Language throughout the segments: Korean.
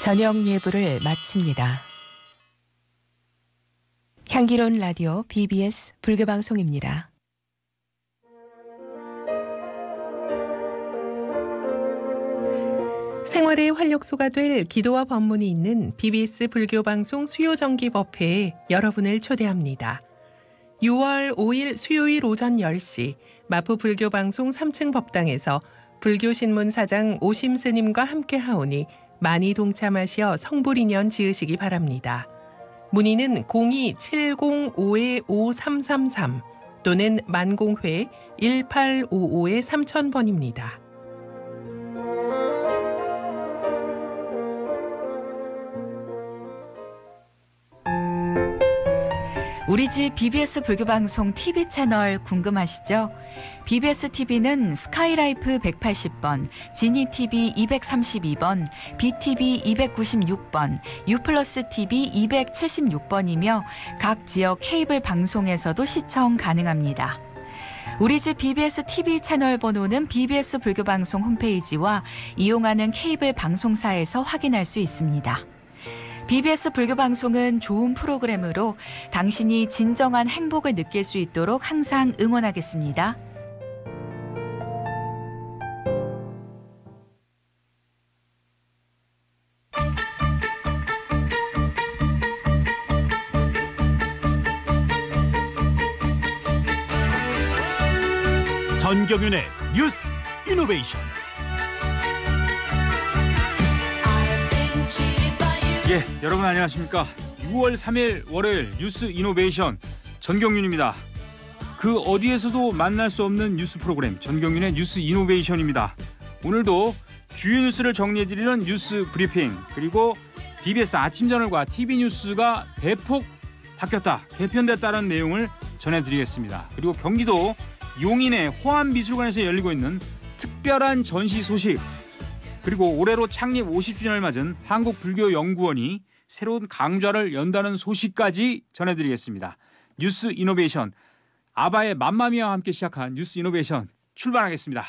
저녁 예불을 마칩니다. 향기로운 라디오 BBS 불교방송입니다. 생활의 활력소가 될 기도와 법문이 있는 BBS 불교방송 수요정기법회에 여러분을 초대합니다. 6월 5일 수요일 오전 10시 마포 불교방송 3층 법당에서 불교신문사장 오심스님과 함께 하오니 많이 동참하시어 성불인연 지으시기 바랍니다. 문의는 02-705-5333 또는 만공회 1855-3000번입니다. 우리 집 BBS 불교방송 TV 채널 궁금하시죠? BBS TV는 스카이라이프 180번, 지니TV 232번, BTV 296번, 유플러스 TV 276번이며 각 지역 케이블 방송에서도 시청 가능합니다. 우리 집 BBS TV 채널 번호는 BBS 불교방송 홈페이지와 이용하는 케이블 방송사에서 확인할 수 있습니다. BBS 불교방송은 좋은 프로그램으로 당신이 진정한 행복을 느낄 수 있도록 항상 응원하겠습니다. 전경윤의 뉴스 이노베이션. 예, 여러분 안녕하십니까? 6월 3일 월요일 뉴스 이노베이션 전경윤입니다. 그 어디에서도 만날 수 없는 뉴스 프로그램 전경윤의 뉴스 이노베이션입니다. 오늘도 주요 뉴스를 정리해드리는 뉴스 브리핑, 그리고 BBS 아침저널과 TV뉴스가 대폭 바뀌었다, 개편됐다는 내용을 전해드리겠습니다. 그리고 경기도 용인의 호암미술관에서 열리고 있는 특별한 전시 소식, 그리고 올해로 창립 50주년을 맞은 한국불교연구원이 새로운 강좌를 연다는 소식까지 전해드리겠습니다. 뉴스 이노베이션, 아바의 맘마미아와 함께 시작한 뉴스 이노베이션 출발하겠습니다.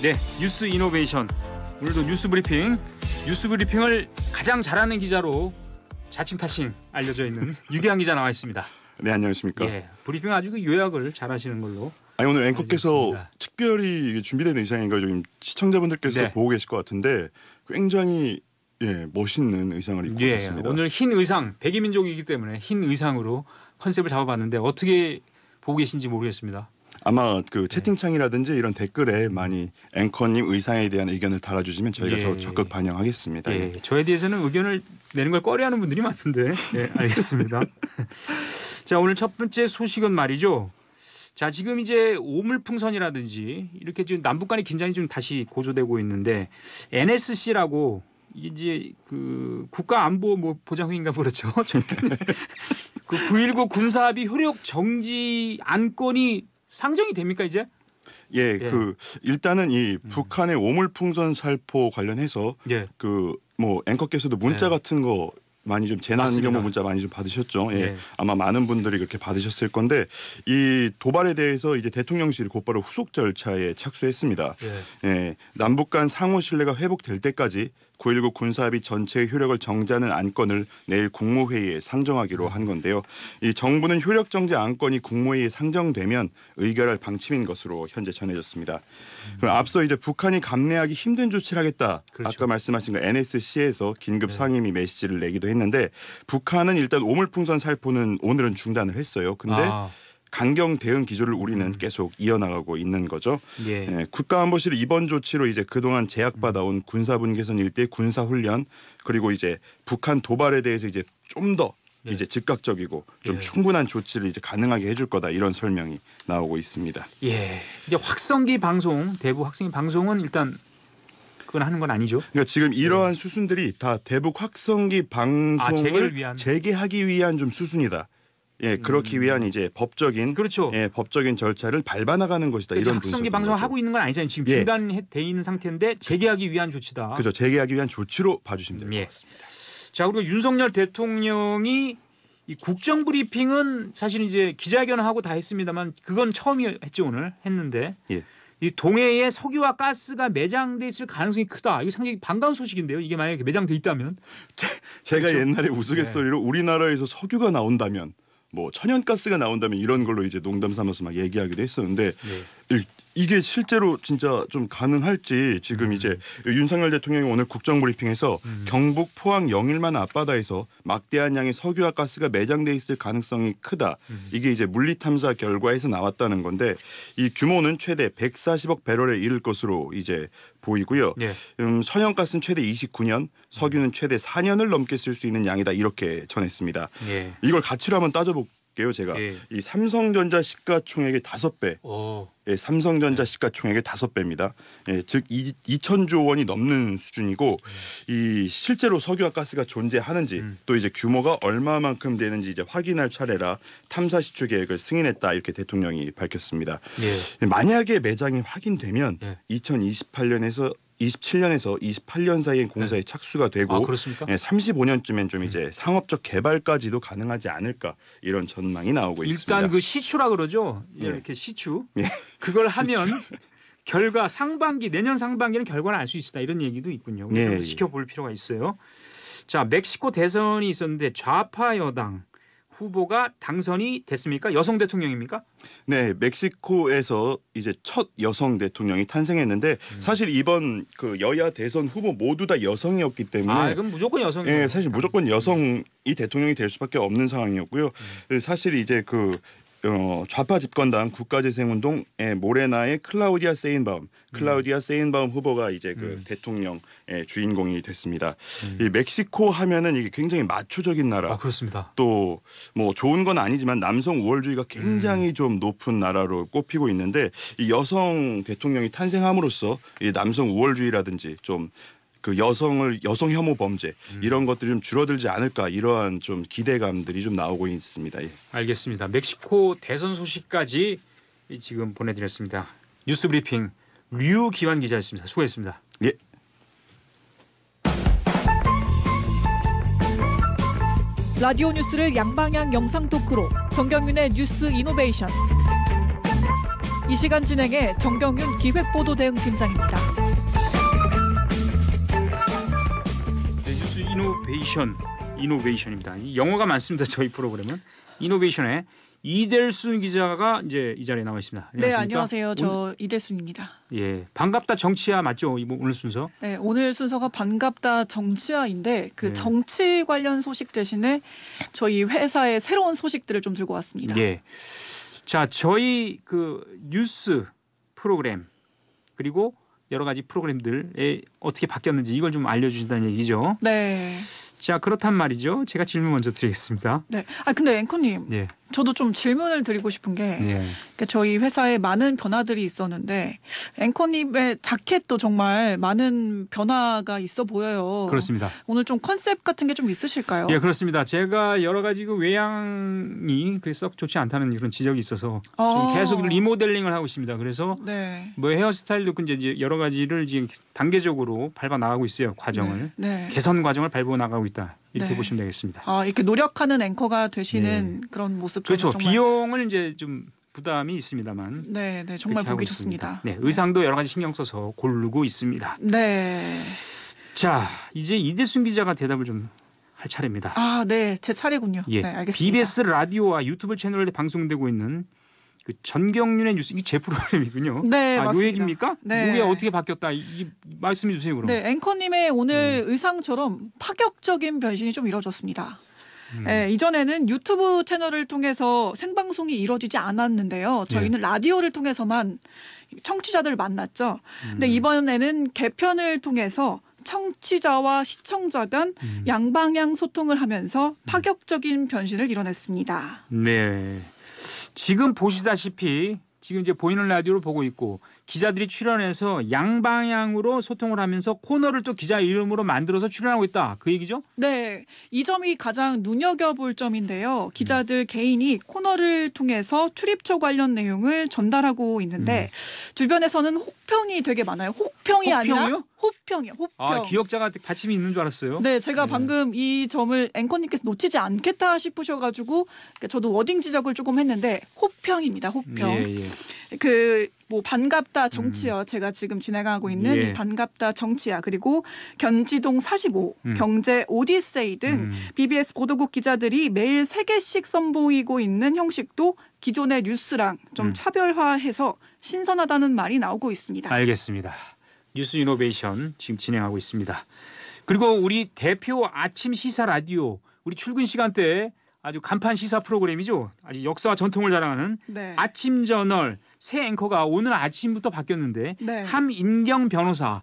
네, 뉴스 이노베이션, 오늘도 뉴스 브리핑을 가장 잘하는 기자로 자칭타칭 알려져 있는 유기한 기자 나와 있습니다. 네, 안녕하십니까. 예, 브리핑 아주 그 요약을 잘하시는 걸로. 아니, 오늘 앵커께서 알겠습니다. 특별히 준비된 의상인가 지금 시청자분들께서 네. 보고 계실 것 같은데 굉장히 멋있는 의상을 입고 예, 있습니다. 오늘 흰 의상, 백이민족이기 때문에 흰 의상으로 컨셉을 잡아봤는데 어떻게 보고 계신지 모르겠습니다. 아마 그 채팅창이라든지 이런 댓글에 많이 앵커님 의상에 대한 의견을 달아주시면 저희가 적극 반영하겠습니다. 예, 저에 대해서는 의견을 내는 걸 꺼려하는 분들이 많던데. 네, 알겠습니다. 자, 오늘 첫 번째 소식은 말이죠. 자, 지금 이제 오물풍선이라든지 이렇게 지금 남북 간의 긴장이 좀 다시 고조되고 있는데, NSC라고 이제 그 국가안보 보장회의인가 그렇죠. 그 9.19 군사합의 효력 정지 안건이 상정이 됩니까 이제? 예, 그 일단은 이 북한의 오물풍선 살포 관련해서 그 뭐 앵커께서도 문자 같은 거 많이 좀 재난 경보 문자 많이 좀 받으셨죠. 예. 아마 많은 분들이 그렇게 받으셨을 건데, 이 도발에 대해서 이제 대통령실이 곧바로 후속 절차에 착수했습니다. 예. 남북 간 상호 신뢰가 회복될 때까지 9.19 군사합의 전체의 효력을 정지하는 안건을 내일 국무회의에 상정하기로 한 건데요. 이 정부는 효력 정지 안건이 국무회의에 상정되면 의결할 방침인 것으로 현재 전해졌습니다. 그럼 앞서 이제 북한이 감내하기 힘든 조치를 하겠다. 그렇죠. 아까 말씀하신 거 NSC에서 긴급 상임위 메시지를 내기도 했는데, 북한은 일단 오물풍선 살포는 오늘은 중단을 했어요. 근데 강경 대응 기조를 우리는 계속 이어나가고 있는 거죠. 예, 국가안보실이 이번 조치로 이제 그동안 제약받아온 군사분계선 일대 군사훈련, 그리고 이제 북한 도발에 대해서 이제 좀 더 이제 즉각적이고 좀 충분한 조치를 이제 가능하게 해줄 거다, 이런 설명이 나오고 있습니다. 예, 이제 확성기 방송, 대북 확성기 방송은 일단 그건 하는 건 아니죠. 그러니까 지금 이러한 수순들이 다 대북 확성기 방송을 재개하기 위한 좀 수순이다. 예, 그렇기 위한 이제 법적인, 그렇죠. 예, 법적인 절차를 밟아 나가는 것이다. 그러니까 이런 확성기 방송을 하고 있는 건 아니잖아요. 지금 중단돼 있는 상태인데 재개하기 위한 조치다. 그렇죠. 재개하기 위한 조치로 봐주시면 될 것 같습니다. 자, 그리고 윤석열 대통령이 이 국정 브리핑은 사실 이제 기자회견을 하고 다 했습니다만 그건 처음이었죠. 오늘 했는데 예. 이 동해에 석유와 가스가 매장돼 있을 가능성이 크다. 이거 상당히 반가운 소식인데요. 이게 만약에 매장돼 있다면 제가 그렇죠? 옛날에 우스갯소리로 우리나라에서 석유가 나온다면 뭐 천연가스가 나온다면 이런 걸로 이제 농담 삼아서 막 얘기하기도 했었는데 이게 실제로 진짜 좀 가능할지 지금 이제 윤석열 대통령이 오늘 국정브리핑에서 경북 포항 영일만 앞바다에서 막대한 양의 석유와 가스가 매장돼 있을 가능성이 크다. 이게 이제 물리탐사 결과에서 나왔다는 건데 이 규모는 최대 140억 배럴에 이를 것으로 이제 보이고요. 예. 천연가스는 최대 29년, 석유는 최대 4년을 넘게 쓸 수 있는 양이다 이렇게 전했습니다. 예. 이걸 가치로 한번 따져볼게요. 제가 예. 이 삼성전자 시가총액의 5배. 예, 삼성전자 시가총액의 5배입니다. 예, 즉 2천조 원이 넘는 수준이고 이 실제로 석유와 가스가 존재하는지 또 이제 규모가 얼마만큼 되는지 이제 확인할 차례라 탐사 시추 계획을 승인했다 이렇게 대통령이 밝혔습니다. 예. 만약에 매장이 확인되면 2028년에서 28년 사이에 공사에 착수가 되고 그렇습니까? 35년쯤엔 좀 이제 상업적 개발까지도 가능하지 않을까 이런 전망이 나오고 있습니다. 일단 그 시추라 그러죠. 이렇게 시추. 그걸 하면 결과 내년 상반기는 결과를 알 수 있다 이런 얘기도 있군요. 좀 지켜볼 필요가 있어요. 자, 멕시코 대선이 있었는데 좌파 여당 후보가 당선이 됐습니까? 여성 대통령입니까? 네, 멕시코에서 이제 첫 여성 대통령이 탄생했는데 사실 이번 그 여야 대선 후보 모두 다 여성이었기 때문에 그럼 무조건 여성이에요. 네, 사실 무조건 여성이 대통령이 될 수밖에 없는 상황이었고요. 사실 이제 그 좌파 집권당 국가재생운동의 모레나의 클라우디아 세인바움 후보가 이제 그 대통령의 주인공이 됐습니다. 이 멕시코 하면은 이게 굉장히 마초적인 나라. 그렇습니다. 또 뭐 좋은 건 아니지만 남성 우월주의가 굉장히 좀 높은 나라로 꼽히고 있는데 이 여성 대통령이 탄생함으로써 이 남성 우월주의라든지 좀 그 여성 혐오 범죄 이런 것들이 좀 줄어들지 않을까 이러한 좀 기대감들이 좀 나오고 있습니다. 예. 알겠습니다. 멕시코 대선 소식까지 지금 보내드렸습니다. 뉴스브리핑 류기환 기자였습니다. 수고했습니다. 예. 라디오 뉴스를 양방향 영상 토크로 정경윤의 뉴스 이노베이션. 이 시간 진행의 정경윤 기획보도대응 팀장입니다. 뉴스 이노베이션입니다. 이 영어가 많습니다. 저희 프로그램은 이노베이션에 이델순 기자가 이제 이 자리에 나와 있습니다. 네, 안녕하세요. 저 이델순입니다. 예, 반갑다 정치야 맞죠? 오늘 순서? 네, 오늘 순서가 반갑다 정치야인데 그 정치 관련 소식 대신에 저희 회사의 새로운 소식들을 좀 들고 왔습니다. 예. 자, 저희 그 뉴스 프로그램 그리고 여러 가지 프로그램들에 어떻게 바뀌었는지 이걸 좀 알려주신다는 얘기죠. 네. 자, 그렇단 말이죠. 제가 질문 먼저 드리겠습니다. 네. 근데 앵커님, 저도 좀 질문을 드리고 싶은 게 그러니까 저희 회사에 많은 변화들이 있었는데 앵커님의 자켓도 정말 많은 변화가 있어 보여요. 그렇습니다. 오늘 좀 컨셉 같은 게 좀 있으실까요? 예, 그렇습니다. 제가 여러 가지 그 외양이 썩 좋지 않다는 그런 지적이 있어서 좀 계속 리모델링을 하고 있습니다. 그래서 뭐 헤어스타일도 이제 여러 가지를 지금 단계적으로 밟아 나가고 있어요. 과정을 개선 과정을 밟아 나가고 있다. 이렇게 보시면 되겠습니다. 이렇게 노력하는 앵커가 되시는 그런 모습. 그렇죠. 정말... 비용은 이제 좀 부담이 있습니다만. 네, 정말 보기 좋습니다. 네, 의상도 여러 가지 신경 써서 고르고 있습니다. 네. 자, 이제 이대순 기자가 대답을 좀 할 차례입니다. 네, 제 차례군요. 예. 네, 알겠습니다. BBS 라디오와 유튜브 채널에 방송되고 있는 그 전경윤의 뉴스 이게 제 프로그램이군요. 네, 맞습니다. 요 얘기입니까? 네. 이게 어떻게 바뀌었다? 말씀해 주세요, 그럼. 네, 앵커님의 오늘 의상처럼 파격적인 변신이 좀 이루어졌습니다. 네, 이전에는 유튜브 채널을 통해서 생방송이 이루어지지 않았는데요. 저희는 라디오를 통해서만 청취자들을 만났죠. 근데 이번에는 개편을 통해서 청취자와 시청자 간 양방향 소통을 하면서 파격적인 변신을 이뤄냈습니다. 네. 지금 보시다시피 지금 이제 보이는 라디오를 보고 있고 기자들이 출연해서 양방향으로 소통을 하면서 코너를 또 기자 이름으로 만들어서 출연하고 있다. 그 얘기죠? 네. 이 점이 가장 눈여겨볼 점인데요. 기자들 개인이 코너를 통해서 출입처 관련 내용을 전달하고 있는데 주변에서는 혹평이 되게 많아요. 혹평이 아니라 혹평이요? 호평이요. 호평. 아, 기억자가 받침이 있는 줄 알았어요. 네, 제가 방금 이 점을 앵커님께서 놓치지 않겠다 싶으셔가지고 저도 워딩 지적을 조금 했는데 호평입니다. 호평. 예. 뭐 반갑다 정치야 제가 지금 진행하고 있는 예. 이 반갑다 정치야 그리고 견지동 45 경제 오디세이 등 BBS 보도국 기자들이 매일 3개씩 선보이고 있는 형식도 기존의 뉴스랑 좀 차별화해서 신선하다는 말이 나오고 있습니다. 알겠습니다. 뉴스 이노베이션 지금 진행하고 있습니다. 그리고 우리 대표 아침 시사 라디오 우리 출근 시간대에 아주 간판 시사 프로그램이죠. 아주 역사와 전통을 자랑하는 네. 아침 저널 새 앵커가 오늘 아침부터 바뀌었는데 네. 함인경 변호사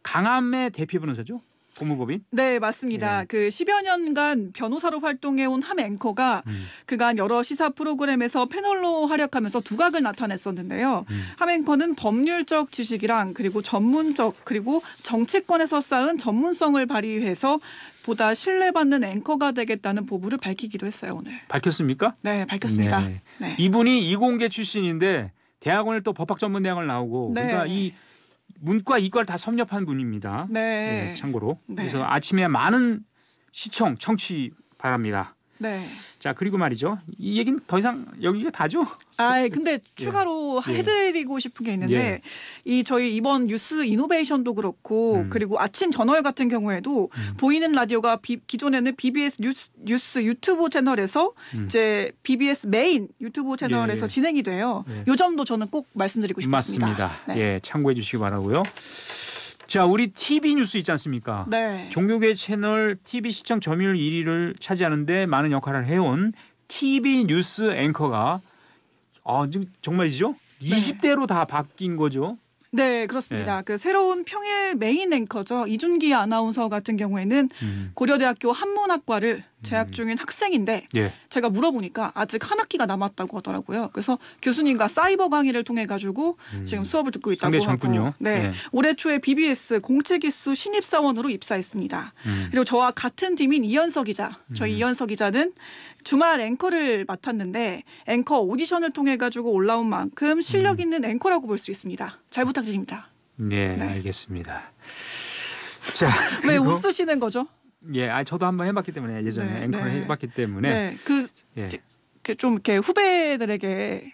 강함의 대표 변호사죠. 법무법인. 네, 맞습니다. 예. 그 10여 년간 변호사로 활동해온 함 앵커가 그간 여러 시사 프로그램에서 패널로 활약하면서 두각을 나타냈었는데요. 함 앵커는 법률적 지식이랑 그리고 전문적 그리고 정치권에서 쌓은 전문성을 발휘해서 보다 신뢰받는 앵커가 되겠다는 포부를 밝히기도 했어요, 오늘. 밝혔습니까? 네, 밝혔습니다. 네. 네. 이분이 이공계 출신인데 대학원을 또 법학전문대학을 나오고 네. 그러니까 이 문과 이과를 다 섭렵한 분입니다. 네. 네, 참고로. 네. 그래서 아침에 많은 시청, 청취 바랍니다. 네. 자, 그리고 말이죠. 이 얘기는 더 이상 여기가 다죠? 근데 추가로 예. 해드리고 싶은 게 있는데 예. 이 저희 이번 뉴스 이노베이션도 그렇고 그리고 아침 저널 같은 경우에도 보이는 라디오가 기존에는 BBS 뉴스 유튜브 채널에서 이제 BBS 메인 유튜브 채널에서 예. 진행이 돼요. 예. 요 점도 저는 꼭 말씀드리고 싶습니다. 맞습니다. 네. 예, 참고해 주시기 바라고요. 자, 우리 TV 뉴스 있지 않습니까? 네. 종교계 채널 TV 시청 점유율 1위를 차지하는데 많은 역할을 해온 TV 뉴스 앵커가 지금 정말이죠? 20대로 다 바뀐 거죠? 네, 그렇습니다. 그 새로운 평일 메인 앵커죠. 이준기 아나운서 같은 경우에는 고려대학교 한문학과를 재학 중인 학생인데 예. 제가 물어보니까 아직 한 학기가 남았다고 하더라고요. 그래서 교수님과 사이버 강의를 통해 가지고 지금 수업을 듣고 있다고 상당히 하고. 젊군요. 네. 네. 올해 초에 BBS 공채기수 신입사원으로 입사했습니다. 그리고 저와 같은 팀인 이현석 기자. 저희 이현석 기자는 주말 앵커를 맡았는데 앵커 오디션을 통해 가지고 올라온 만큼 실력 있는 앵커라고 볼 수 있습니다. 잘 부탁드립니다. 네, 네. 알겠습니다. 자, 왜 그리고- 웃으시는 거죠? 예, 저도 한번 해봤기 때문에 예전에 네, 앵커를 네. 해봤기 때문에 네. 예. 좀 이렇게 후배들에게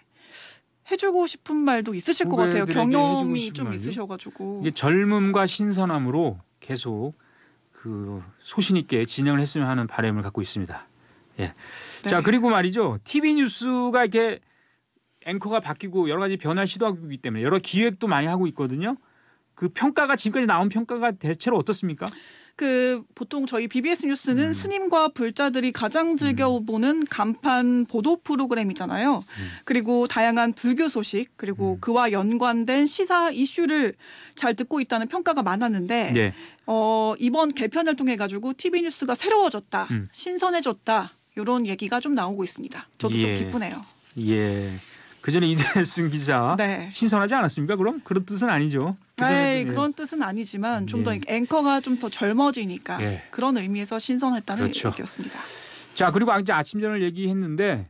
해주고 싶은 말도 있으실 것 같아요. 후배들에게 경험이 해주고 싶은 좀 말이요? 있으셔가지고. 이게 젊음과 신선함으로 계속 그 소신 있게 진행을 했으면 하는 바람을 갖고 있습니다. 예. 네. 자, 그리고 말이죠. TV 뉴스가 이렇게 앵커가 바뀌고 여러 가지 변화를 시도하고 있기 때문에 여러 기획도 많이 하고 있거든요. 그 평가가 지금까지 나온 평가가 대체로 어떻습니까? 그 보통 저희 BBS 뉴스는 스님과 불자들이 가장 즐겨보는 간판 보도 프로그램이잖아요. 그리고 다양한 불교 소식 그리고 그와 연관된 시사 이슈를 잘 듣고 있다는 평가가 많았는데 네. 이번 개편을 통해 가지고 TV 뉴스가 새로워졌다, 신선해졌다 이런 얘기가 좀 나오고 있습니다. 저도 예. 좀 기쁘네요. 예. 그 전에 이대순 기자 네. 신선하지 않았습니까? 그럼 그런 뜻은 아니죠. 그전에도, 그런 뜻은 아니지만 좀 더 예. 앵커가 좀 더 젊어지니까 예. 그런 의미에서 신선했다는 그렇죠. 얘기였습니다. 자, 그리고 이제 아침전을 얘기했는데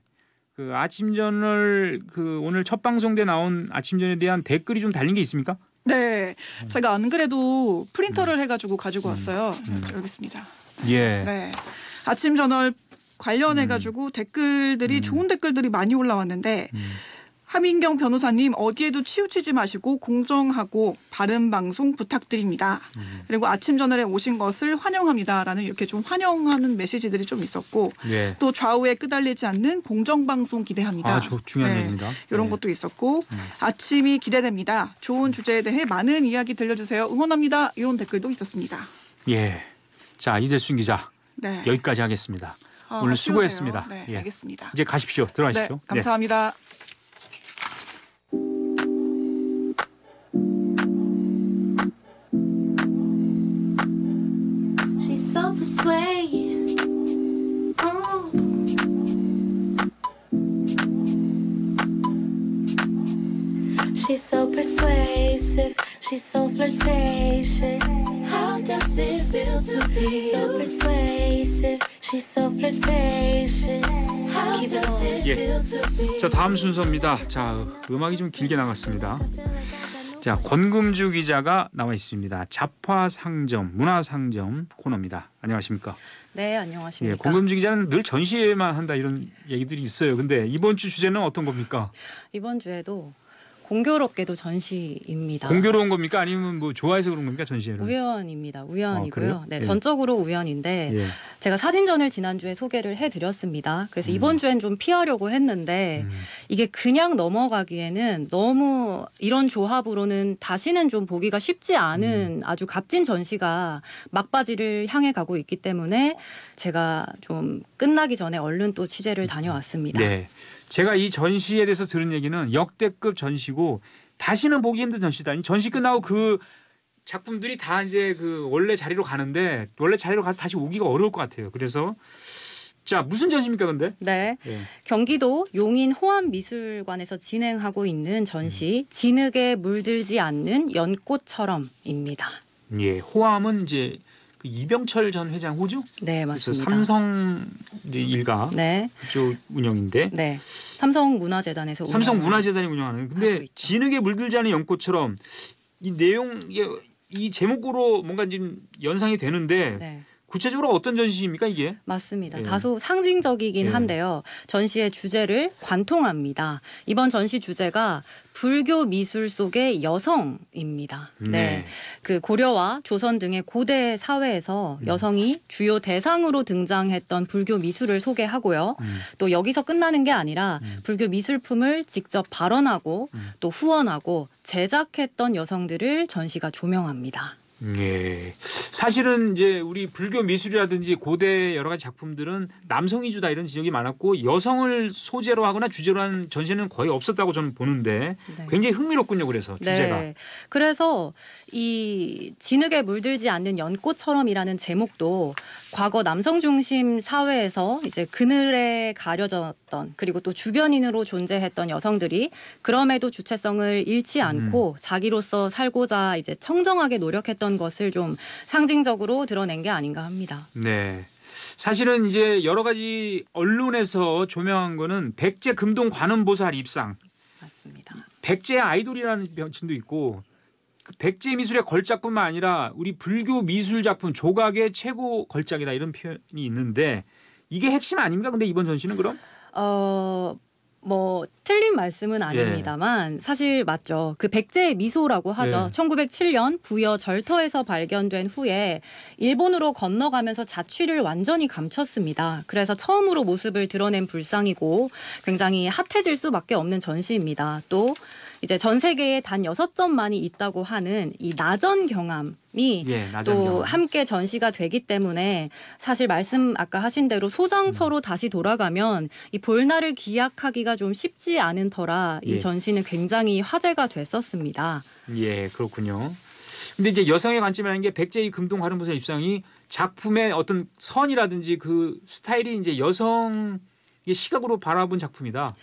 그 아침전을 그 오늘 첫 방송 때 나온 아침전에 대한 댓글이 좀 달린 게 있습니까? 네, 제가 안 그래도 프린터를 해가지고 가지고 왔어요. 여기 있습니다. 예. 네, 아침 저널 관련해가지고 댓글들이 좋은 댓글들이 많이 올라왔는데 함인경 변호사님 어디에도 치우치지 마시고 공정하고 바른 방송 부탁드립니다. 그리고 아침 저널에 오신 것을 환영합니다라는 이렇게 좀 환영하는 메시지들이 좀 있었고 예. 또 좌우에 끄달리지 않는 공정 방송 기대합니다. 중요한 얘기입니다. 이런 네. 것도 있었고 아침이 기대됩니다. 좋은 주제에 대해 많은 이야기 들려주세요. 응원합니다. 이런 댓글도 있었습니다. 예. 자, 이대순 기자 네. 여기까지 하겠습니다. 오늘 쉬우세요. 수고했습니다. 네, 예. 알겠습니다. 이제 가십시오. 네, 들어가십시오. 감사합니다. She's so persuasive. She's so persuasive. She's so flirtatious. How does it feel to be so persuasive? She's so flirtatious. How does it feel to be? 자, 다음 순서입니다. 자, 음악이 좀 길게 나갔습니다. 자, 권금주 기자가 나와 있습니다. 잡화상점, 문화상점 코너입니다. 안녕하십니까? 네, 안녕하십니까? 예, 권금주 기자는 늘 전시회만 한다 이런 얘기들이 있어요. 근데 이번 주 주제는 어떤 겁니까? 이번 주에도 공교롭게도 전시입니다. 공교로운 겁니까? 아니면 뭐 좋아해서 그런 겁니까? 전시회를? 우연입니다. 우연이고요. 네, 예. 전적으로 우연인데 예. 제가 사진전을 지난주에 소개를 해드렸습니다. 그래서 이번 주엔 좀 피하려고 했는데 이게 그냥 넘어가기에는 너무 이런 조합으로는 다시는 좀 보기가 쉽지 않은 아주 값진 전시가 막바지를 향해 가고 있기 때문에 제가 좀 끝나기 전에 얼른 또 취재를 다녀왔습니다. 네. 제가 이 전시에 대해서 들은 얘기는 역대급 전시고 다시는 보기 힘든 전시다. 전시 끝나고 그 작품들이 다 이제 그 원래 자리로 가는데 원래 자리로 가서 다시 오기가 어려울 것 같아요. 그래서 자, 무슨 전시입니까, 근데? 네. 예. 경기도 용인 호암미술관에서 진행하고 있는 전시 진흙에 물들지 않는 연꽃처럼입니다. 예, 호암은 이제 그 이병철 전 회장 호주? 네, 그래서 맞습니다. 삼성 이제 일가 네. 그쪽 운영인데. 네. 삼성문화재단에서 삼성문화재단이 운영하는. 근데 진흙에 물들지 않은 연꽃처럼 이 내용 이 제목으로 뭔가 지금 연상이 되는데 네. 구체적으로 어떤 전시입니까 이게? 맞습니다. 예. 다소 상징적이긴 예. 한데요. 전시의 주제를 관통합니다. 이번 전시 주제가 불교 미술 속의 여성입니다. 네. 그 고려와 조선 등의 고대 사회에서 여성이 주요 대상으로 등장했던 불교 미술을 소개하고요. 또 여기서 끝나는 게 아니라 불교 미술품을 직접 발언하고 또 후원하고 제작했던 여성들을 전시가 조명합니다. 예. 사실은 이제 우리 불교 미술이라든지 고대 여러 가지 작품들은 남성 위주다 이런 지적이 많았고 여성을 소재로 하거나 주제로 한 전시는 거의 없었다고 저는 보는데 네. 굉장히 흥미롭군요. 그래서 주제가. 네. 그래서 이 진흙에 물들지 않는 연꽃처럼이라는 제목도 과거 남성 중심 사회에서 이제 그늘에 가려졌던 그리고 또 주변인으로 존재했던 여성들이 그럼에도 주체성을 잃지 않고 자기로서 살고자 이제 청정하게 노력했던 것을 좀 상징적으로 드러낸 게 아닌가 합니다. 네. 사실은 이제 여러 가지 언론에서 조명한 거는 백제 금동 관음보살 입상. 맞습니다. 백제 아이돌이라는 명칭도 있고 그 백제 미술의 걸작뿐만 아니라 우리 불교 미술 작품 조각의 최고 걸작이다 이런 표현이 있는데 이게 핵심 아닙니까? 근데 이번 전시는 그럼? 뭐 틀린 말씀은 아닙니다만 사실 맞죠. 그 백제의 미소라고 하죠. 1907년 부여 절터에서 발견된 후에 일본으로 건너가면서 자취를 완전히 감췄습니다. 그래서 처음으로 모습을 드러낸 불상이고 굉장히 핫해질 수밖에 없는 전시입니다. 또 이제 전 세계에 단 6점만이 있다고 하는 이 나전 경암이 또 함께 전시가 되기 때문에 사실 말씀 아까 하신 대로 소장처로 다시 돌아가면 이 볼날을 기약하기가 좀 쉽지 않은 터라 이 전시는 굉장히 화제가 됐었습니다. 예, 그렇군요. 근데 이제 여성의 관점이라는 게 백제의 금동 관음보살 입상이 작품의 어떤 선이라든지 그 스타일이 이제 여성의 시각으로 바라본 작품이다.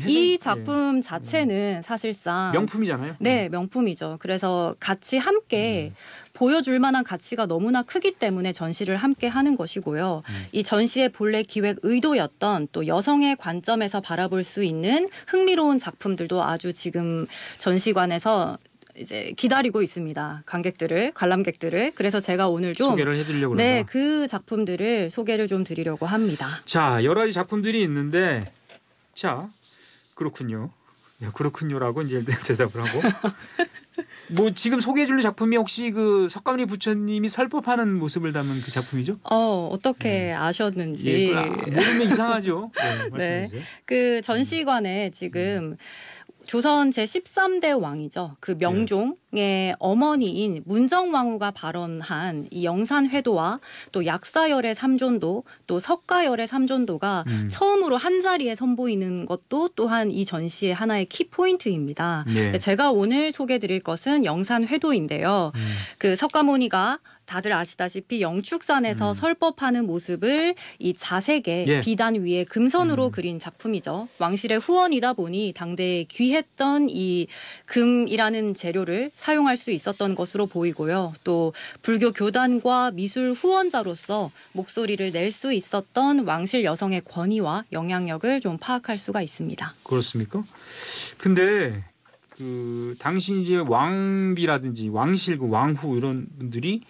이 작품 자체는 사실상 명품이잖아요. 네, 명품이죠. 그래서 같이 함께 보여줄 만한 가치가 너무나 크기 때문에 전시를 함께 하는 것이고요. 이 전시의 본래 기획 의도였던 또 여성의 관점에서 바라볼 수 있는 흥미로운 작품들도 아주 지금 전시관에서 이제 기다리고 있습니다. 관람객들을. 그래서 제가 오늘 좀 소개를 해드리려고 네, 그 작품들을 소개를 좀 드리려고 합니다. 자, 여러 가지 작품들이 있는데 자, 그렇군요. 야, 그렇군요라고 이제 대답을 하고. 뭐 지금 소개해주는 작품이 혹시 그 석가모니 부처님이 설법하는 모습을 담은 그 작품이죠? 어떻게 아셨는지. 모르면 이상하죠. 네, 그 전시관에 지금 조선 제13대 왕이죠. 그 명종의 어머니인 문정왕후가 발언한 이 영산회도와 또 약사열의 삼존도 또 석가열의 삼존도가 처음으로 한 자리에 선보이는 것도 또한 이 전시의 하나의 키포인트입니다. 제가 오늘 소개해드릴 것은 영산회도인데요. 그 석가모니가 다들 아시다시피 영축산에서 설법하는 모습을 이 자색의 비단 위에 금선으로 그린 작품이죠. 왕실의 후원이다 보니 당대에 귀했던 이 금이라는 재료를 사용할 수 있었던 것으로 보이고요. 또 불교 교단과 미술 후원자로서 목소리를 낼 수 있었던 왕실 여성의 권위와 영향력을 좀 파악할 수가 있습니다. 그렇습니까? 근데 그 당시 이제 왕비라든지 왕실, 그 왕후 이런 분들이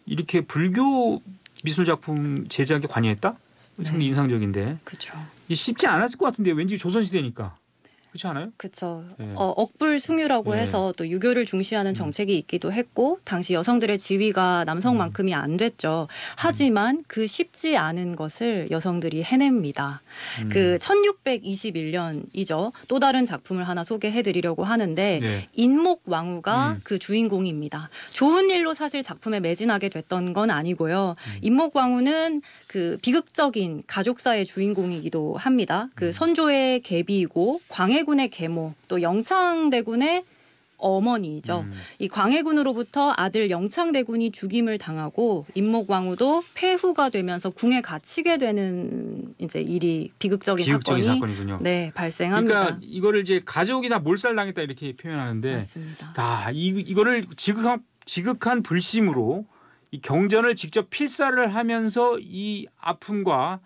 이렇게 불교 미술 작품 제작에 관여했다? 상당히 인상적인데. 그렇죠. 이 쉽지 않았을 것 같은데 왠지 조선 시대니까. 그렇지 않아요? 그렇죠. 억불숭유라고 해서 또 유교를 중시하는 정책이 있기도 했고 당시 여성들의 지위가 남성만큼이 안 됐죠. 하지만 그 쉽지 않은 것을 여성들이 해냅니다. 그 1621년이죠. 또 다른 작품을 하나 소개해드리려고 하는데 인목왕후가 그 주인공입니다. 좋은 일로 사실 작품에 매진하게 됐던 건 아니고요. 인목왕후는 그 비극적인 가족사의 주인공이기도 합니다. 그 선조의 계비이고 광해군의 계모, 또 영창대군의 어머니이죠. 이 광해군으로부터 아들 영창대군이 죽임을 당하고 인목왕후도 폐후가 되면서 궁에 갇히게 되는 이제 일이 비극적인 사건이군요. 네, 발생합니다. 그러니까 이거를 이제 가족이나 몰살당했다 이렇게 표현하는데, 맞습니다. 이거를 지극한 불심으로 이 경전을 직접 필사를 하면서 이 아픔과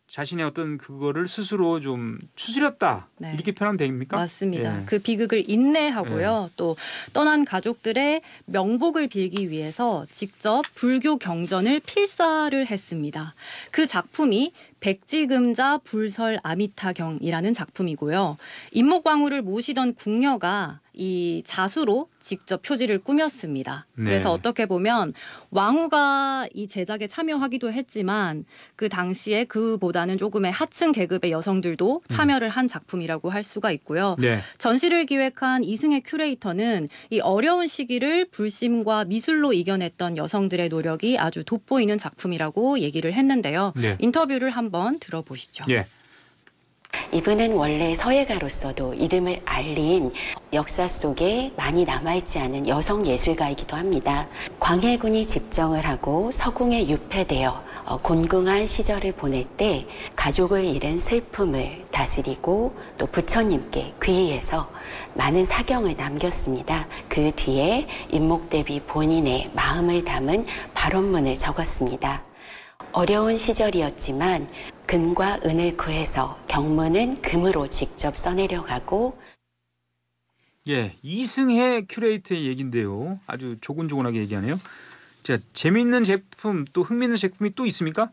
자신의 어떤 그거를 스스로 좀 추스렸다. 이렇게 표현하면 됩니까? 맞습니다. 그 비극을 인내하고요. 또 떠난 가족들의 명복을 빌기 위해서 직접 불교 경전을 필사를 했습니다. 그 작품이 백지금자 불설 아미타경이라는 작품이고요. 인목왕후를 모시던 궁녀가 이 자수로 직접 표지를 꾸몄습니다. 그래서 어떻게 보면 왕후가 이 제작에 참여하기도 했지만 그 당시에 그보다는 조금의 하층 계급의 여성들도 참여를 한 작품이라고 할 수가 있고요. 전시를 기획한 이승혜 큐레이터는 이 어려운 시기를 불심과 미술로 이겨냈던 여성들의 노력이 아주 돋보이는 작품이라고 얘기를 했는데요. 인터뷰를 한번 들어보시죠. 이분은 원래 서예가로서도 이름을 알린 역사 속에 많이 남아있지 않은 여성 예술가이기도 합니다. 광해군이 집정을 하고 서궁에 유폐되어 곤궁한 시절을 보낼 때 가족을 잃은 슬픔을 다스리고 또 부처님께 귀의해서 많은 사경을 남겼습니다. 그 뒤에 인목대비 본인의 마음을 담은 발언문을 적었습니다. 어려운 시절이었지만 금과 은을 구해서 경문은 금으로 직접 써내려가고. 이승혜 큐레이터의 얘기인데요. 아주 조곤조곤하게 얘기하네요. 자, 재미있는 제품 또 흥미있는 제품이 또 있습니까?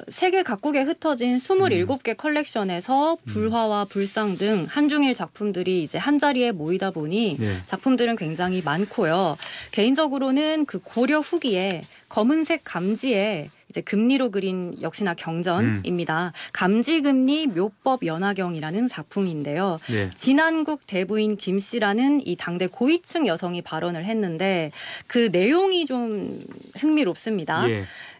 세계 각국에 흩어진 27개 컬렉션에서 불화와 불상 등 한중일 작품들이 이제 한 자리에 모이다 보니 작품들은 굉장히 많고요. 개인적으로는 그 고려 후기에 검은색 감지에 이제 금리로 그린 역시나 경전입니다. 감지금리 묘법 연화경이라는 작품인데요. 진안국 대부인 김 씨라는 이 당대 고위층 여성이 발언을 했는데 그 내용이 좀 흥미롭습니다.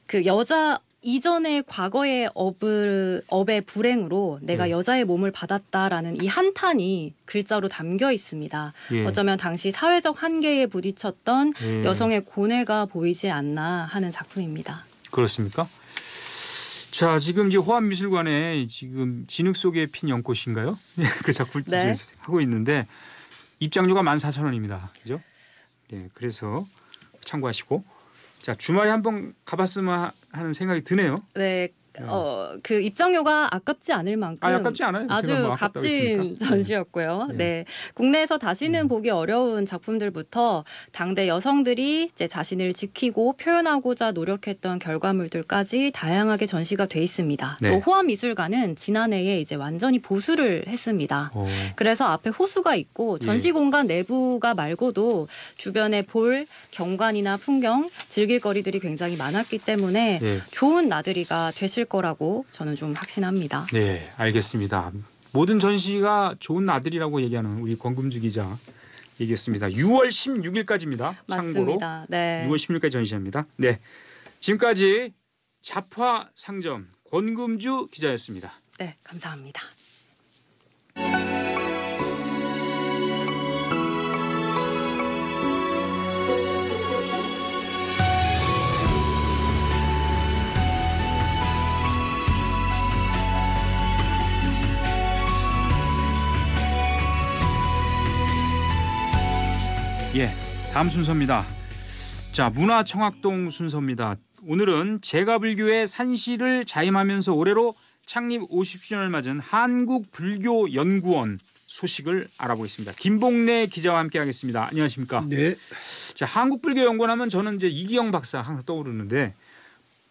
그 여자 이전의 과거의 업의 불행으로 내가 여자의 몸을 받았다라는 이 한탄이 글자로 담겨 있습니다. 어쩌면 당시 사회적 한계에 부딪혔던 여성의 고뇌가 보이지 않나 하는 작품입니다. 그렇습니까? 자, 지금 이제 호암미술관에 지금 진흙 속에 핀 연꽃인가요? 그 작품을 하고 있는데 입장료가 14,000원입니다. 그죠? 그래서 참고하시고. 자, 주말에 한번 가봤으면 하는 생각이 드네요. 그 입장료가 아깝지 않을 만큼 아깝지 않아요. 아주 값진 전시였고요. 국내에서 다시는 보기 어려운 작품들부터 당대 여성들이 이제 자신을 지키고 표현하고자 노력했던 결과물들까지 다양하게 전시가 돼 있습니다. 또 호암미술관은 지난해에 이제 완전히 보수를 했습니다. 그래서 앞에 호수가 있고 전시 공간 내부가 말고도 주변에 볼 경관이나 풍경, 즐길 거리들이 굉장히 많았기 때문에 좋은 나들이가 되실 거라고 저는 좀 확신합니다. 네, 알겠습니다. 모든 전시가 좋은 나들이라고 얘기하는 우리 권금주 기자 얘기했습니다. 6월 16일까지입니다. 참고로. 맞습니다. 6월 16일까지 전시합니다. 지금까지 잡화상점 권금주 기자였습니다. 네, 감사합니다. 예, 다음 순서입니다. 자, 문화청학동 순서입니다. 오늘은 제가불교의 산시를 자임하면서 올해로 창립 50주년을 맞은 한국불교연구원 소식을 알아보겠습니다. 김봉래 기자와 함께하겠습니다. 안녕하십니까? 네. 자, 한국불교연구원 하면 저는 이제 이기영 박사 항상 떠오르는데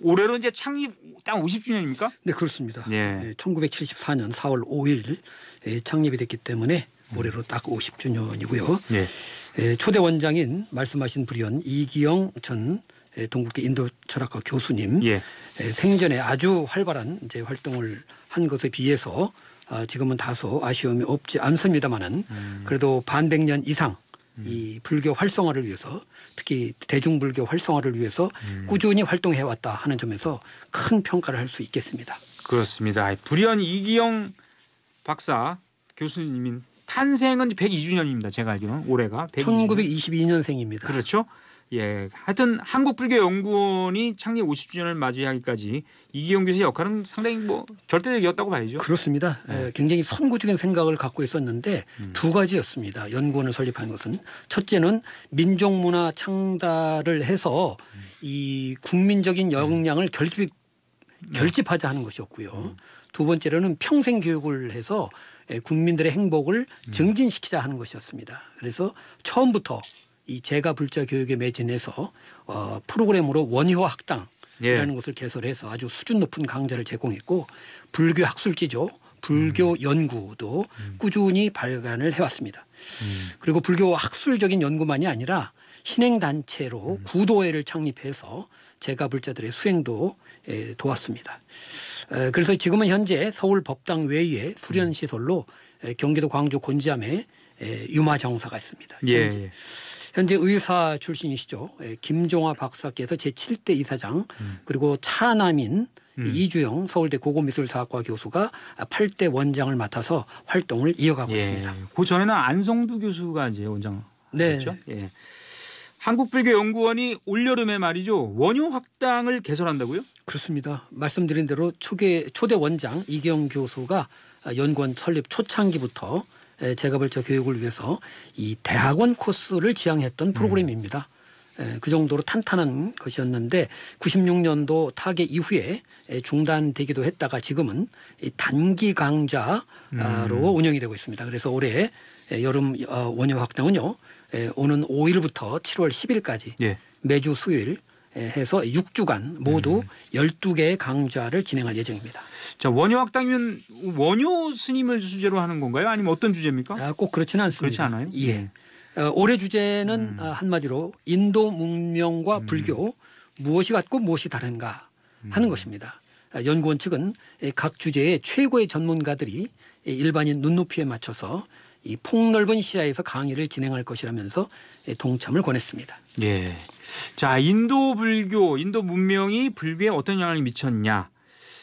올해로 이제 창립 딱 50주년입니까? 네, 그렇습니다. 예. 1974년 4월 5일 창립이 됐기 때문에 올해로 딱 50주년이고요. 예. 초대 원장인 말씀하신 불의원 이기영 전 동국대 인도철학과 교수님 예. 생전에 아주 활발한 이제 활동을 한 것에 비해서 지금은 다소 아쉬움이 없지 않습니다만은 그래도 반백년 이상 이 불교 활성화를 위해서 특히 대중불교 활성화를 위해서 꾸준히 활동해왔다 하는 점에서 큰 평가를 할 수 있겠습니다. 그렇습니다. 불의원 이기영 박사 교수님인 탄생은 102주년입니다. 제가 알기로는 올해가 1922년생입니다. 그렇죠. 예, 하여튼 한국불교연구원이 창립 50주년을 맞이하기까지 이기영 교수의 역할은 상당히 뭐 절대적이었다고 봐야죠. 그렇습니다. 굉장히 선구적인 생각을 갖고 있었는데 두 가지였습니다. 연구원을 설립한 것은 첫째는 민족문화 창달을 해서 이 국민적인 역량을 결집하자 하는 것이었고요. 두 번째로는 평생 교육을 해서 국민들의 행복을 증진시키자 하는 것이었습니다. 그래서 처음부터 이 제가불자 교육에 매진해서 프로그램으로 원효 학당이라는 것을 개설해서 아주 수준 높은 강좌를 제공했고 불교 학술지죠. 불교 연구도 꾸준히 발간을 해왔습니다. 그리고 불교 학술적인 연구만이 아니라 신행단체로 구도회를 창립해서 제가불자들의 수행도 도왔습니다. 그래서 지금은 현재 서울 법당 외에 수련시설로 경기도 광주 곤지암에 유마정사가 있습니다. 현재 의사 출신이시죠. 김종화 박사께서 제7대 이사장 그리고 차남인 이주영 서울대 고고미술사학과 교수가 8대 원장을 맡아서 활동을 이어가고 있습니다. 그 전에는 안성두 교수가 이제 원장. 네. 그렇죠? 예. 한국불교연구원이 올여름에 말이죠. 원효 학당을 개설한다고요? 그렇습니다. 말씀드린 대로 초대 원장 이기영 교수가 연구원 설립 초창기부터 제가불자 교육을 위해서 이 대학원 코스를 지향했던 프로그램입니다. 그 정도로 탄탄한 것이었는데 96년도 타계 이후에 중단되기도 했다가 지금은 단기 강좌로 운영이 되고 있습니다. 그래서 올해 여름 원효 학당은요. 오는 5일부터 7월 10일까지 매주 수요일 해서 6주간 모두 12개의 강좌를 진행할 예정입니다. 자, 원효 학당이면 원효 스님을 주제로 하는 건가요? 아니면 어떤 주제입니까? 꼭 그렇지는 않습니다. 그렇지 않아요? 예. 올해 주제는 한마디로 인도 문명과 불교 무엇이 같고 무엇이 다른가 하는 것입니다. 연구원 측은 각 주제의 최고의 전문가들이 일반인 눈높이에 맞춰서 이 폭넓은 시야에서 강의를 진행할 것이라면서 동참을 권했습니다. 예. 자, 인도 불교, 인도 문명이 불교에 어떤 영향을 미쳤냐?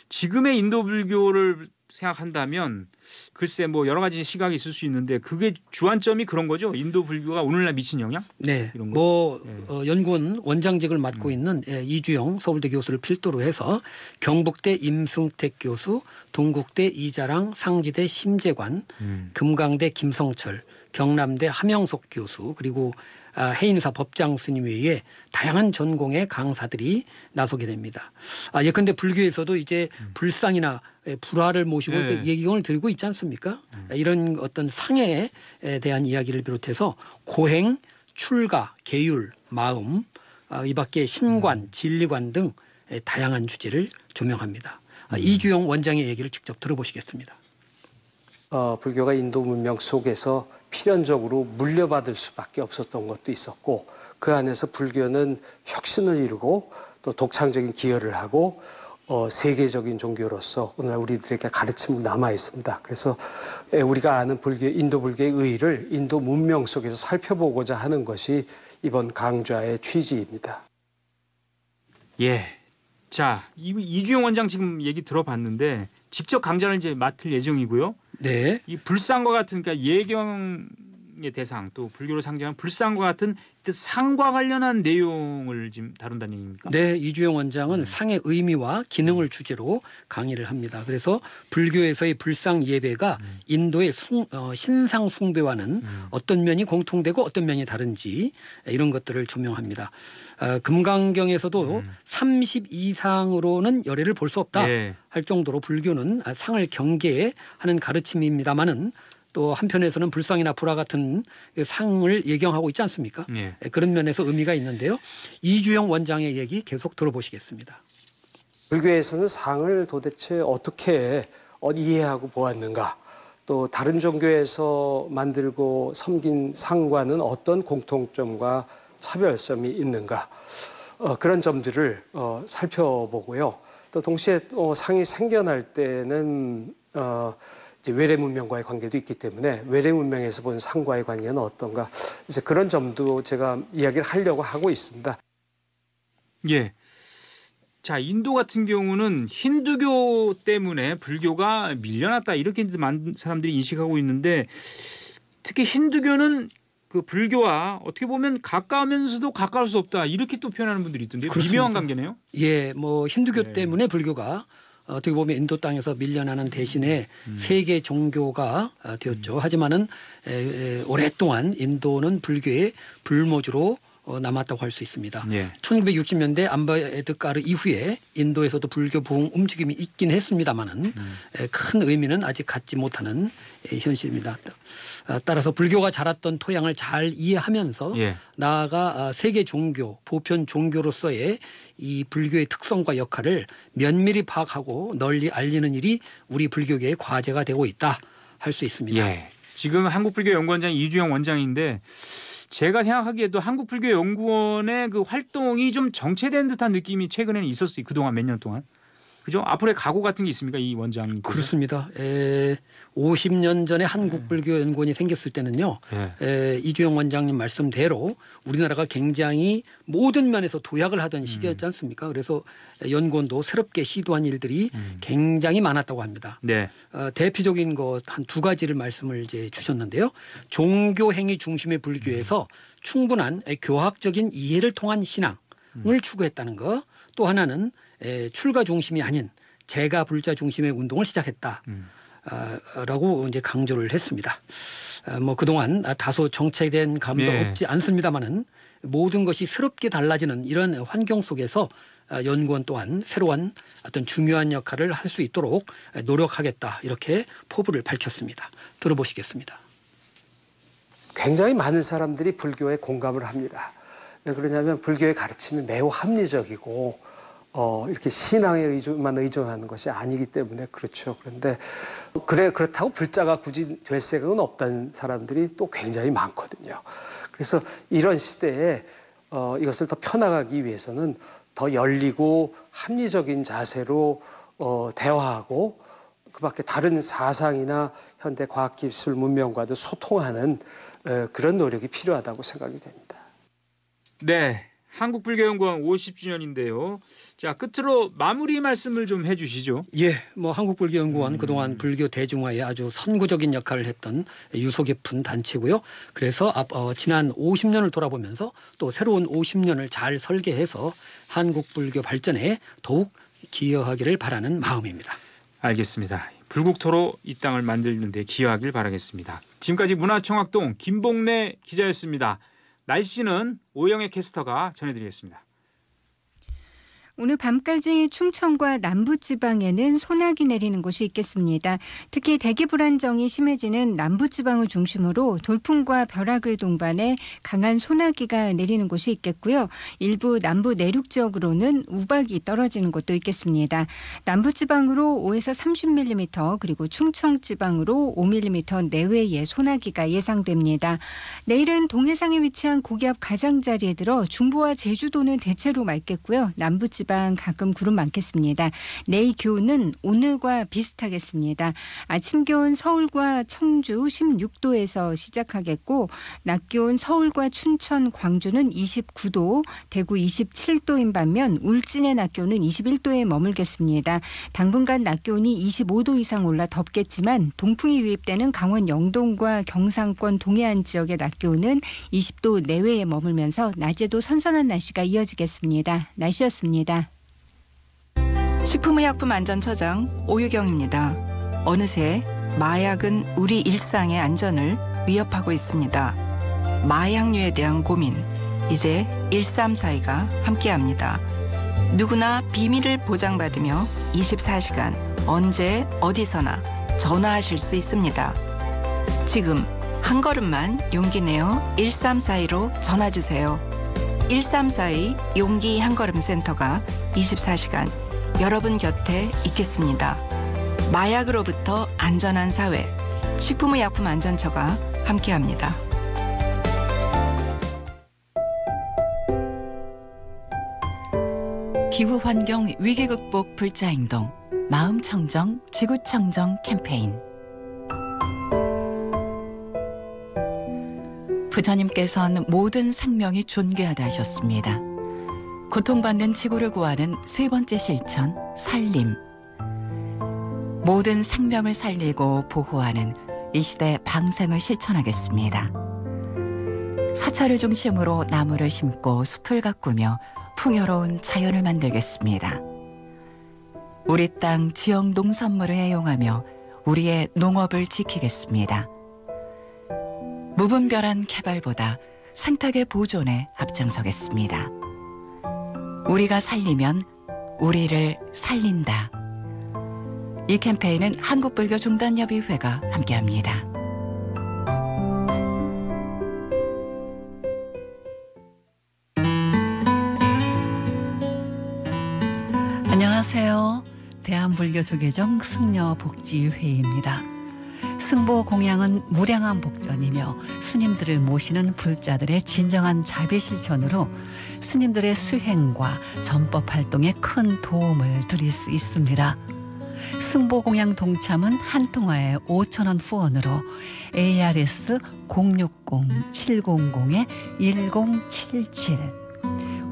지금의 인도 불교를 생각한다면 글쎄 뭐 여러 가지 시각이 있을 수 있는데 그게 주안점이 그런 거죠. 인도 불교가 오늘날 미친 영향? 네. 이런 거. 연구원 원장직을 맡고 있는 이주영 서울대 교수를 필두로 해서 경북대 임승택 교수, 동국대 이자랑, 상지대 심재관, 금강대 김성철, 경남대 함영석 교수 그리고 해인사 법장 스님 외에 다양한 전공의 강사들이 나서게 됩니다. 예컨대 불교에서도 이제 불상이나 불화를 모시고 예경을 드리고 있지 않습니까? 이런 어떤 상해에 대한 이야기를 비롯해서 고행, 출가, 계율, 마음, 이 밖에 신관, 진리관 등 다양한 주제를 조명합니다. 이주영 원장의 얘기를 직접 들어보시겠습니다. 불교가 인도 문명 속에서 필연적으로 물려받을 수밖에 없었던 것도 있었고 그 안에서 불교는 혁신을 이루고 또 독창적인 기여를 하고 세계적인 종교로서 오늘날 우리들에게 가르침을 남아 있습니다. 그래서 우리가 아는 불교, 인도 불교의 의의를 인도 문명 속에서 살펴보고자 하는 것이 이번 강좌의 취지입니다. 예. 자, 이주영 원장 지금 얘기 들어봤는데 직접 강좌를 이제 맡을 예정이고요. 네. 이 불상과 같은 그러니까 예경의 대상 또 불교로 상징하는 불상과 같은 그 상과 관련한 내용을 지금 다룬다는 얘기입니까? 네, 이주영 원장은 상의 의미와 기능을 주제로 강의를 합니다. 그래서 불교에서의 불상 예배가 인도의 신상 숭배와는 어떤 면이 공통되고 어떤 면이 다른지 이런 것들을 조명합니다. 금강경에서도 30 이상으로는 열애를 볼 수 없다 할 정도로 불교는 상을 경계하는 가르침입니다마는 또 한편에서는 불상이나 불화 같은 상을 예경하고 있지 않습니까? 그런 면에서 의미가 있는데요. 이주영 원장의 얘기 계속 들어보시겠습니다. 불교에서는 상을 도대체 어떻게 이해하고 보았는가, 또 다른 종교에서 만들고 섬긴 상과는 어떤 공통점과 차별점이 있는가, 그런 점들을 살펴보고요. 또 동시에 상이 생겨날 때는 이제 외래 문명과의 관계도 있기 때문에 외래 문명에서 본 상과의 관계는 어떤가, 이제 그런 점도 제가 이야기를 하려고 하고 있습니다. 예. 자, 인도 같은 경우는 힌두교 때문에 불교가 밀려났다 이렇게 많은 사람들이 인식하고 있는데, 특히 힌두교는 그 불교와 어떻게 보면 가까우면서도 가까울 수 없다 이렇게 또 표현하는 분들이 있던데요. 미묘한 관계네요. 예, 뭐 힌두교 때문에 불교가 어떻게 보면 인도 땅에서 밀려나는 대신에 세계 종교가 되었죠. 하지만은 오랫동안 인도는 불교의 불모지로 남았다고 할 수 있습니다. 1960년대 암베드카르 이후에 인도에서도 불교 부흥 움직임이 있긴 했습니다마는 큰 의미는 아직 갖지 못하는 현실입니다. 따라서 불교가 자랐던 토양을 잘 이해하면서 나아가 세계 종교, 보편 종교로서의 이 불교의 특성과 역할을 면밀히 파악하고 널리 알리는 일이 우리 불교계의 과제가 되고 있다 할 수 있습니다. 지금 한국불교연구원장 이주영 원장인데, 제가 생각하기에도 한국불교연구원의 그 활동이 좀 정체된 듯한 느낌이 최근에는 있었어요. 그동안 몇 년 동안. 그죠? 앞으로의 각오 같은 게 있습니까? 이 원장님. 그렇습니다. 50년 전에 한국불교연구원이 생겼을 때는요. 이주영 원장님 말씀대로 우리나라가 굉장히 모든 면에서 도약을 하던 시기였지 않습니까? 그래서 연구원도 새롭게 시도한 일들이 굉장히 많았다고 합니다. 대표적인 것 한 두 가지를 말씀을 이제 주셨는데요. 종교행위 중심의 불교에서 충분한 교학적인 이해를 통한 신앙을 추구했다는 것. 또 하나는 출가 중심이 아닌 제가 불자 중심의 운동을 시작했다. 라고 이제 강조를 했습니다. 뭐 그동안 다소 정체된 감도 없지 않습니다만은 모든 것이 새롭게 달라지는 이런 환경 속에서 연구원 또한 새로운 어떤 중요한 역할을 할 수 있도록 노력하겠다. 이렇게 포부를 밝혔습니다. 들어보시겠습니다. 굉장히 많은 사람들이 불교에 공감을 합니다. 왜 그러냐면 불교의 가르침이 매우 합리적이고 이렇게 신앙에만 의존하는 것이 아니기 때문에 그렇죠. 그런데 그렇다고 불자가 굳이 될 생각은 없다는 사람들이 또 굉장히 많거든요. 그래서 이런 시대에 이것을 더 펴나가기 위해서는 더 열리고 합리적인 자세로 대화하고 그밖에 다른 사상이나 현대 과학기술 문명과도 소통하는 그런 노력이 필요하다고 생각이 됩니다. 네. 한국불교연구원 50주년인데요. 자, 끝으로 마무리 말씀을 좀 해주시죠. 예, 뭐 한국불교연구원 그동안 불교 대중화에 아주 선구적인 역할을 했던 유서 깊은 단체고요. 그래서 지난 50년을 돌아보면서 또 새로운 50년을 잘 설계해서 한국불교 발전에 더욱 기여하기를 바라는 마음입니다. 알겠습니다. 불국토로 이 땅을 만드는 데 기여하길 바라겠습니다. 지금까지 문화청학동 김봉래 기자였습니다. 날씨는 오영애 캐스터가 전해드리겠습니다. 오늘 밤까지 충청과 남부지방에는 소나기 내리는 곳이 있겠습니다. 특히 대기 불안정이 심해지는 남부지방을 중심으로 돌풍과 벼락을 동반해 강한 소나기가 내리는 곳이 있겠고요. 일부 남부 내륙 지역으로는 우박이 떨어지는 곳도 있겠습니다. 남부지방으로 5에서 30mm 그리고 충청지방으로 5mm 내외의 소나기가 예상됩니다. 내일은 동해상에 위치한 고기압 가장자리에 들어 중부와 제주도는 대체로 맑겠고요. 남부지방 남부지방 가끔 구름 많겠습니다. 내일 기온은 오늘과 비슷하겠습니다. 아침 기온 서울과 청주 16도에서 시작하겠고 낮 기온 서울과 춘천, 광주는 29도, 대구 27도인 반면 울진의 낮 기온은 21도에 머물겠습니다. 당분간 낮 기온이 25도 이상 올라 덥겠지만 동풍이 유입되는 강원 영동과 경상권 동해안 지역의 낮 기온은 20도 내외에 머물면서 낮에도 선선한 날씨가 이어지겠습니다. 날씨였습니다. 식품의약품안전처장 오유경입니다. 어느새 마약은 우리 일상의 안전을 위협하고 있습니다. 마약류에 대한 고민, 이제 1342가 함께합니다. 누구나 비밀을 보장받으며 24시간 언제 어디서나 전화하실 수 있습니다. 지금 한 걸음만 용기 내어 1342로 전화주세요. 1342 용기 한걸음 센터가 24시간 여러분 곁에 있겠습니다. 마약으로부터 안전한 사회, 식품의약품안전처가 함께합니다. 기후환경 위기극복 불자행동 마음청정 지구청정 캠페인. 부처님께서는 모든 생명이 존귀하다 하셨습니다. 고통받는 지구를 구하는 세 번째 실천, 살림. 모든 생명을 살리고 보호하는 이 시대 방생을 실천하겠습니다. 사찰을 중심으로 나무를 심고 숲을 가꾸며 풍요로운 자연을 만들겠습니다. 우리 땅 지역 농산물을 애용하며 우리의 농업을 지키겠습니다. 무분별한 개발보다 생태계 보존에 앞장서겠습니다. 우리가 살리면 우리를 살린다. 이 캠페인은 한국불교종단협의회가 함께합니다. 안녕하세요. 대한불교조계종 승려복지회입니다. 승보 공양은 무량한 복전이며 스님들을 모시는 불자들의 진정한 자비 실천으로 스님들의 수행과 전법 활동에 큰 도움을 드릴 수 있습니다. 승보 공양 동참은 한 통화에 5,000원 후원으로 ARS 060-700-1077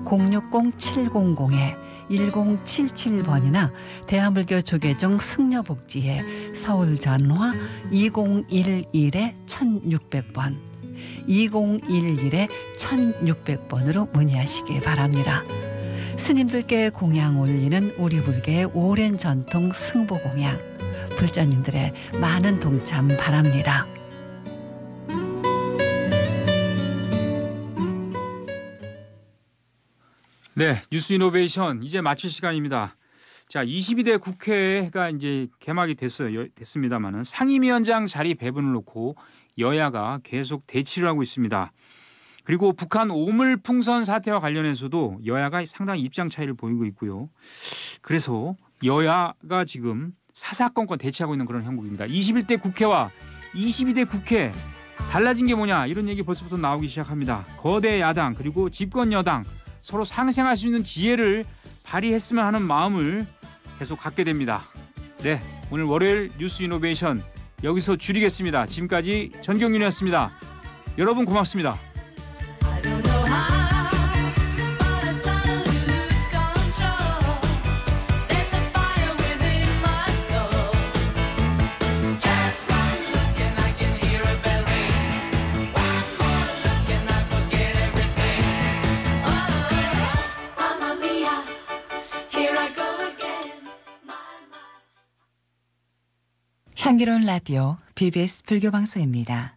060-700-1077번이나 대한불교조계종 승려복지회 서울전화 2011-1600번 2011-1600번으로 문의하시기 바랍니다. 스님들께 공양 올리는 우리 불교의 오랜 전통 승보 공양, 불자님들의 많은 동참 바랍니다. 네, 뉴스 이노베이션 이제 마칠 시간입니다. 자, 22대 국회가 이제 개막이 됐습니다만은 상임위원장 자리 배분을 놓고 여야가 계속 대치를 하고 있습니다. 그리고 북한 오물풍선 사태와 관련해서도 여야가 상당히 입장 차이를 보이고 있고요. 그래서 여야가 지금 사사건건 대치하고 있는 그런 형국입니다. 21대 국회와 22대 국회 달라진 게 뭐냐 이런 얘기 벌써부터 나오기 시작합니다. 거대 야당 그리고 집권 여당 서로 상생할 수 있는 지혜를 발휘했으면 하는 마음을 계속 갖게 됩니다. 네, 오늘 월요일 뉴스 이노베이션 여기서 줄이겠습니다. 지금까지 전경윤이었습니다. 여러분 고맙습니다. 향기로운 라디오 BBS 불교방송입니다.